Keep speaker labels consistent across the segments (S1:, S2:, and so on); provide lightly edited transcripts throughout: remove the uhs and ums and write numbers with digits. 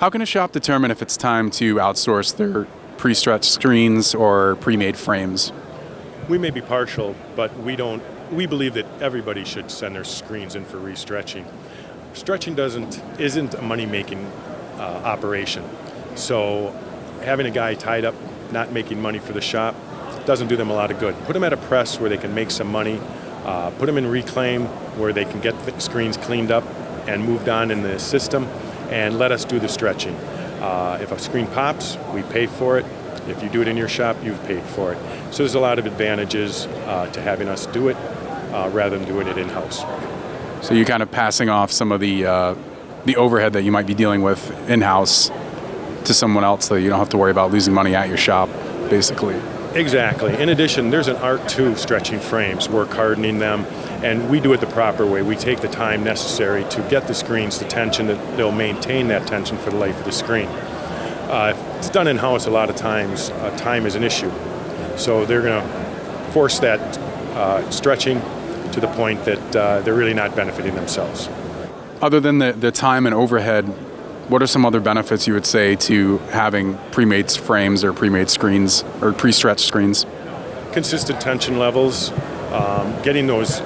S1: How can a shop determine if it's time to outsource their pre-stretched screens or pre-made frames?
S2: We may be partial, but we believe that everybody should send their screens in for restretching. Stretching isn't a money-making operation. So having a guy tied up, not making money for the shop, doesn't do them a lot of good. Put them at a press where they can make some money. Put them in reclaim where they can get the screens cleaned up and moved on in the system, and let us do the stretching. If a screen pops, we pay for it. If you do it in your shop, you've paid for it. So there's a lot of advantages to having us do it rather than doing it in-house.
S1: So you're kind of passing off some of the overhead that you might be dealing with in-house to someone else, so you don't have to worry about losing money at your shop, basically.
S2: Exactly. In addition, there's an art to stretching frames. We're hardening them, and we do it the proper way. We take the time necessary to get the screens the tension that they'll maintain that tension for the life of the screen. If it's done in-house, a lot of times time is an issue. So they're going to force that stretching to the point that they're really not benefiting themselves.
S1: Other than the time and overhead, what are some other benefits you would say to having pre-made frames or pre-made screens or pre-stretched screens?
S2: Consistent tension levels, getting those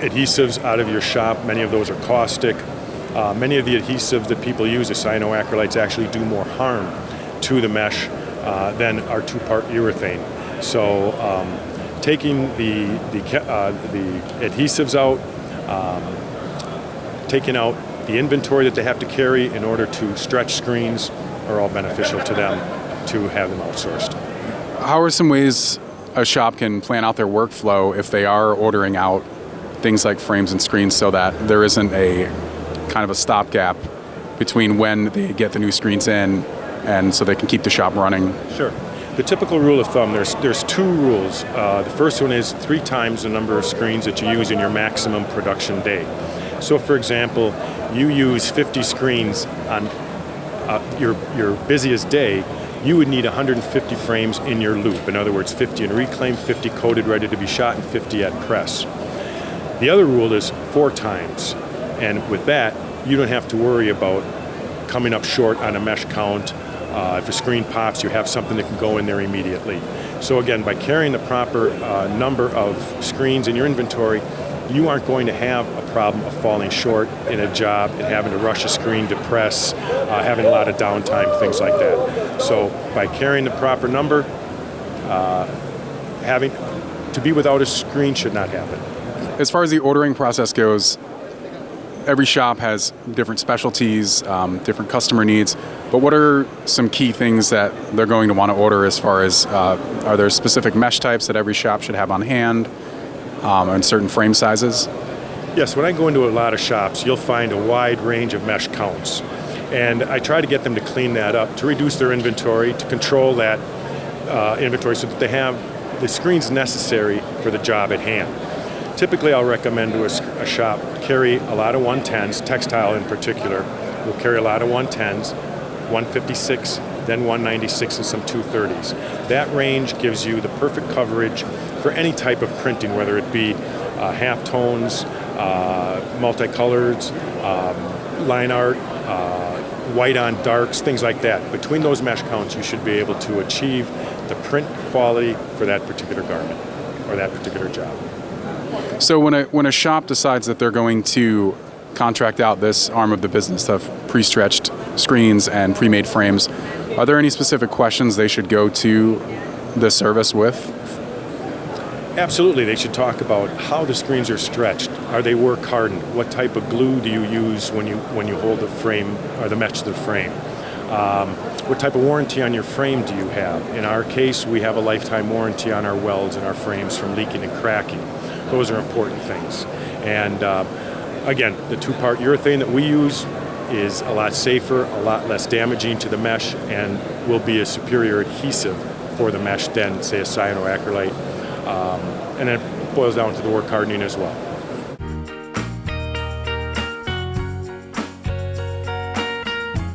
S2: adhesives out of your shop. Many of those are caustic. Many of the adhesives that people use, the cyanoacrylates, actually do more harm to the mesh than our two-part urethane. So taking the adhesives out, taking out the inventory that they have to carry in order to stretch screens are all beneficial to them to have them outsourced.
S1: How are some ways a shop can plan out their workflow if they are ordering out things like frames and screens so that there isn't a kind of a stopgap between when they get the new screens in and so they can keep the shop running?
S2: Sure. The typical rule of thumb, there's two rules. The first one is 3 times the number of screens that you use in your maximum production day. So for example, you use 50 screens on your busiest day, you would need 150 frames in your loop. In other words, 50 in reclaim, 50 coated, ready to be shot, and 50 at press. The other rule is 4 times. And with that, you don't have to worry about coming up short on a mesh count. If a screen pops, you have something that can go in there immediately. So again, by carrying the proper number of screens in your inventory, you aren't going to have a problem of falling short in a job and having to rush a screen to press, having a lot of downtime, things like that. So by carrying the proper number, having to be without a screen should not happen.
S1: As far as the ordering process goes, every shop has different specialties, different customer needs, but what are some key things that they're going to want to order as far as, are there specific mesh types that every shop should have on hand? And certain frame sizes?
S2: Yes, when I go into a lot of shops, you'll find a wide range of mesh counts. And I try to get them to clean that up, to reduce their inventory, to control that inventory so that they have the screens necessary for the job at hand. Typically, I'll recommend to a shop carry a lot of 110s, textile in particular. We'll carry a lot of 110s, 156, then 196 and some 230s. That range gives you the perfect coverage for any type of printing, whether it be halftones, multicolors, line art, white on darks, things like that. Between those mesh counts, you should be able to achieve the print quality for that particular garment or that particular job.
S1: So when a shop decides that they're going to contract out this arm of the business of pre-stretched screens and pre-made frames, are there any specific questions they should go to the service with?
S2: Absolutely. They should talk about how the screens are stretched. Are they work hardened? What type of glue do you use when you hold the frame or the mesh to the frame? What type of warranty on your frame do you have? In our case, we have a lifetime warranty on our welds and our frames from leaking and cracking. Those are important things. And again, the 2-part urethane that we use is a lot safer, a lot less damaging to the mesh, and will be a superior adhesive for the mesh than, say, a cyanoacrylate. And then it boils down to the work hardening as well.